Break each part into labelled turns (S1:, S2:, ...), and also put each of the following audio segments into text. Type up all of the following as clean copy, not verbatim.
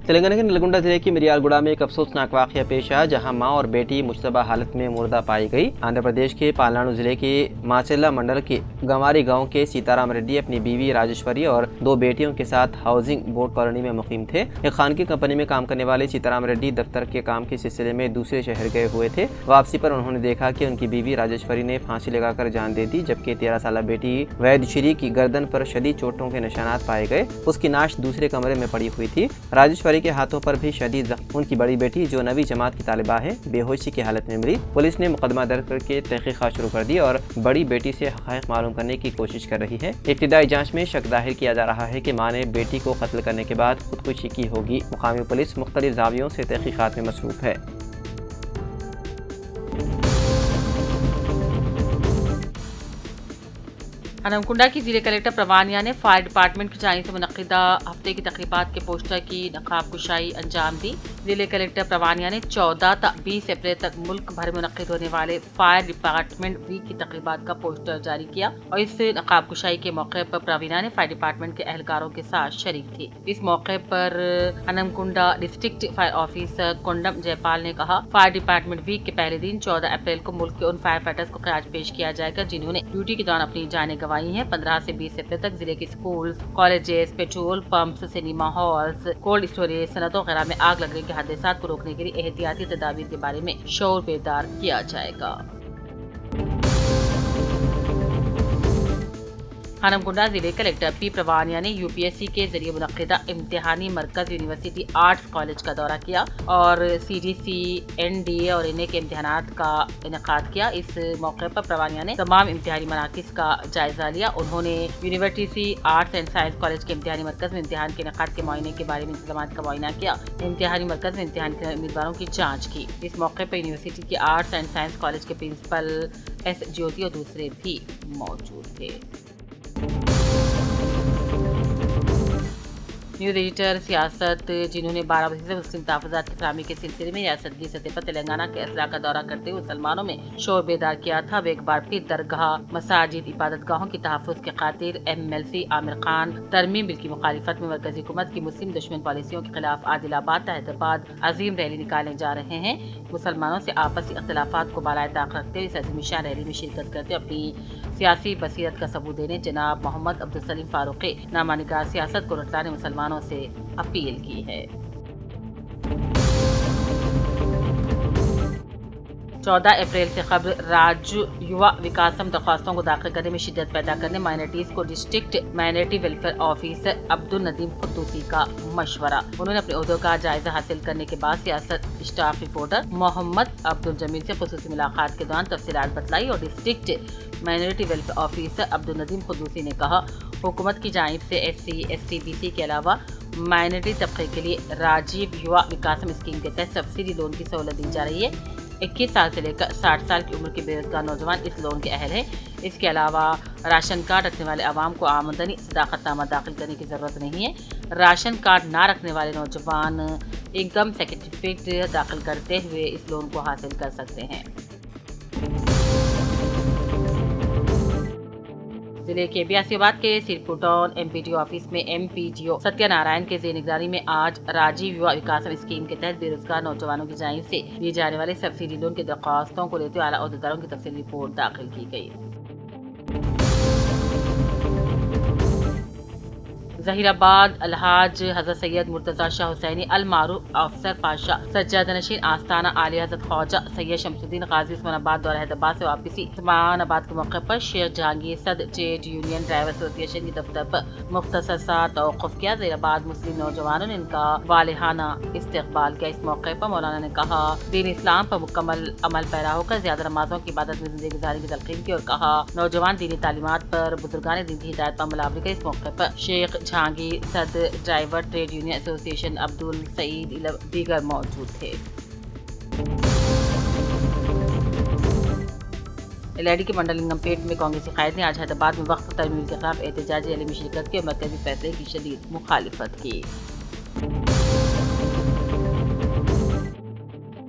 S1: تلنگانہ کے نلگنڈا ضلع کی مریالگوڑا میں ایک افسوسناک واقعہ پیش آیا جہاں ماں اور بیٹی مشتبہ حالت میں مردہ پائی گئی۔ آندھرا پردیش کے پالناڈو ضلع کے ماچیلا منڈل کے گواری گاؤں کے سیتارام ریڈی اپنی بیوی راجیشوری اور 2 بیٹیوں کے ساتھ ہاؤسنگ بورڈ کالونی میں مقیم تھے۔ ایک خانگی کمپنی میں کام کرنے والے سیتارام ریڈی دفتر کے کام کے سلسلے میں دوسرے شہر گئے ہوئے تھے۔ واپسی پر انہوں نے دیکھا کہ ان کی بیوی راجیشوری نے پھانسی لگا کر جان دے دی، جبکہ 13 سالہ بیٹی ویدشری کی گردن پر شدید چوٹوں کے نشانات پائے گئے۔ اس کی نعش دوسرے کمرے میں پڑی ہوئی تھی۔ راجیشوری کے ہاتھوں پر بھی شدید زخم۔ ان کی بڑی بیٹی جو 9ویں جماعت کی طالبہ ہے بے ہوشی کی حالت میں ملی۔ پولیس نے مقدمہ درج کر کے تحقیقات شروع کر دی اور بڑی بیٹی سے حقائق معلوم کرنے کی کوشش کر رہی ہے۔ ابتدائی جانچ میں شک ظاہر کیا جا رہا ہے کہ ماں نے بیٹی کو قتل کرنے کے بعد خودکشی کی ہوگی۔ مقامی پولیس مختلف زاویوں سے تحقیقات میں مصروف ہے۔
S2: ہنمکنڈا کی ضلع کلکٹر پروانیہ نے فائر ڈپارٹمنٹ کی جانب سے منعقدہ ہفتے کی تقریبات کے پوسٹر کی نقاب کشائی انجام دی۔ ضلع کلکٹر پروانیہ نے 14 تا 20 اپریل تک ملک بھر میں منعقد ہونے والے فائر ڈپارٹمنٹ ویک کی تقریبات کا پوسٹر جاری کیا اور اس نقاب کشائی کے موقع پر پروانیہ نے فائر ڈپارٹمنٹ کے اہلکاروں کے ساتھ شریک تھی۔ اس موقع پر Hanamkonda district fire officer condemn جے پال نے کہا، فائر ڈپارٹمنٹ ویک کے پہلے دن 14 اپریل کو ملک کے ان فائر فائٹرز کو خراج پیش کیا جائے گا جنہوں نے ڈیوٹی کے دوران اپنی جانیں گنوائی ہیں۔ 15 سے 20 اپریل تک ضلع کے schools, colleges, petrol pumps, cinema halls, cold storage صنعتوں وغیرہ میں آگ لگنے کے حادثات کو روکنے کے لیے احتیاطی تدابیر کے بارے میں شعور بیدار کیا جائے گا۔ ہنمکنڈا ضلع کلکٹر پی پروانیہ نے UPSC کے ذریعے منعقدہ امتحانی مرکز یونیورسٹی آرٹس کالج کا دورہ کیا اور CGC، NDA اور NA کے امتحانات کا انعقاد کیا۔ اس موقع پر پروانیہ نے تمام امتحانی مراکز کا جائزہ لیا۔ انہوں نے university arts and science college کے امتحانی مرکز میں امتحان کے انعقاد کے معائنے کے بارے میں انتظامات کا معائنہ کیا۔ امتحانی مرکز میں امتحان کے امیدواروں کی جانچ کی۔ اس موقع پر یونیورسٹی کے آرٹس اینڈ سائنس کالج کے پرنسپل S جیوتی اور دوسرے بھی موجود تھے۔ نیوز ایڈیٹر سیاست جنہوں نے 12 بجے سے مسلم تحفظات کی فراہمی کے سلسلے میں ریاستگی سطح پر تلنگانہ کے اضلاع کا دورہ کرتے ہوئے مسلمانوں میں شور بیدار کیا تھا، وہ ایک بار پھر درگاہ، مساجد، عبادت گاہوں کی تحفظ کی خاطر MLC عامر خان ترمیم بل کی مخالفت میں مرکزی حکومت کی مسلم دشمن پالیسیوں کے خلاف عادل آباد تا حیدرآباد عظیم ریلی نکالنے جا رہے ہیں۔ مسلمانوں سے آپسی اختلافات کو بالائے طاق رکھتے ہوئے اس عظیم شان ریلی میں شرکت کرتے اپنی سیاسی بصیرت کا ثبوت دینے جناب محمد عبدالسلیم فاروقی نامہ نگار سیاست کو رٹلانے مسلمانوں سے اپیل کی ہے۔ 14 اپریل سے قبل راجیہ یوا وکاسم درخواستوں کو داخل کرنے میں شدت پیدا کرنے مائنرٹیز کو ڈسٹرکٹ مائنرٹی ویلفیئر آفیسر عبدالندیم قدوسی کا مشورہ۔ انہوں نے اپنے عہدوں کا جائزہ حاصل کرنے کے بعد سیاست اسٹاف رپورٹر محمد عبدالجمیل سے خصوصی ملاقات کے دوران تفصیلات بتلائی اور ڈسٹرکٹ مائنرٹی ویلفیئر آفیسر عبدالندیم قدوسی نے کہا، حکومت کی جانب سے SC ST BC کے علاوہ مائنرٹی طبقے کے لیے راجیہ یوا وکاسم اسکیم کے تحت سبسڈی لون کی سہولت دی جا رہی ہے۔ 21 سال سے لے کر 60 سال کی عمر کے بے روزگار نوجوان اس لون کے اہل ہیں۔ اس کے علاوہ راشن کارڈ رکھنے والے عوام کو آمدنی صداقت نامہ داخل کرنے کی ضرورت نہیں ہے۔ راشن کارڈ نہ رکھنے والے نوجوان انکم سرٹیفکیٹ داخل کرتے ہوئے اس لون کو حاصل کر سکتے ہیں۔ ضلع کے بیاسی آباد کے سرپور ٹاؤن MPDO آفس میں MPDO ستیہ نارائن کے زیر نگرانی میں آج راجیہ یوا وکاسم اسکیم کے تحت بے روزگار نوجوانوں کی جانب سے دیے جانے والے سبسڈی لون کی درخواستوں کو لیتے ہوئے اعلیٰ عہدیداروں کی تفصیلی رپورٹ داخل کی گئی۔ ظہیر آباد الحاج حضرت سید مرتضی شاہ حسینی المعروف افسر پاشا سجادہ نشین آستانہ اعلی حضرت خواجہ سید شمس الدین غازی عثمان آباد دورہ حیدرآباد سے واپسی عثمان آباد کے موقع پر شیخ جہانگیر صدر ٹریڈ یونین ڈرائیور ایسوسی ایشن کے دفتر پر مختصر سا توقف کیا۔ ظہیر آباد مسلم نوجوانوں نے ان کا والہانہ استقبال کیا۔ اس موقع پر مولانا نے کہا، دین اسلام پر مکمل عمل پیرا ہو کر زیادہ نمازوں کی عبادت میں زندگی گزارنے کی تلقین کی اور کہا، نوجوان دینی تعلیمات پر بزرگان دین کی ہدایت پر عمل آوری کرے۔ اس موقع پر شیخ جہانگیر صدر ڈرائیور ٹریڈ یونین ایسوسی ایشن عبدالسعید دیگر موجود تھے۔ LID کے منڈل لنگم پیٹ میں کانگریسی قائد نے آج حیدرآباد میں وقف ترمیم کے خلاف احتجاجی ریلی میں شرکت کی اور مرکزی فیصلے کی شدید مخالفت کی۔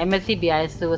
S2: MLC BIS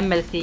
S2: MLC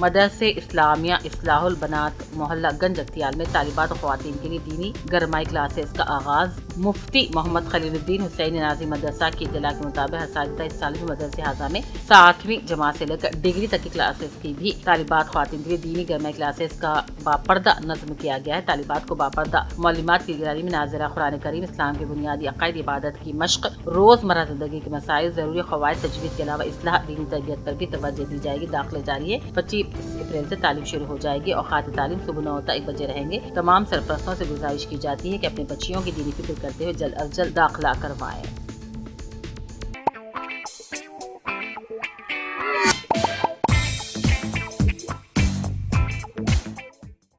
S2: مدرسے اسلامیہ اصلاح البنات محلہ گنج اختیار میں طالبات و خواتین کے لیے دینی گرمائی کلاسز کا آغاز۔ مفتی محمد خلیل الدین حسین نازی مدرسہ کی اطلاع کے مطابق اساتذہ اس سال بھی مدرسے حاضہ میں 7ویں جماعت سے لے کر ڈگری تک کی کلاسز کی بھی طالبات خواتین کے لیے دینی گرمائی کلاسز کا باپردہ نظم کیا گیا ہے۔ طالبات کو باپردہ معلومات کی نگرانی میں ناظرہ قرآن کریم، اسلام کے بنیادی عقائد، عبادت کی مشق، روزمرہ زندگی کے مسائل، ضروری قواعد، تجوید کے علاوہ اصلاح، دینی تربیت پر بھی توجہ دی جائے گی۔ داخلے جاری ہے۔ 25 اپریل سے تعلیم شروع ہو جائے گی۔ اوقات تعلیم صبح 9 تا 1 بجے رہیں گے۔ تمام سرپرستوں سے گزارش کی جاتی ہے کہ اپنے بچیوں کی دینی فکر کرتے ہوئے جلد از جلد داخلہ کروائیں۔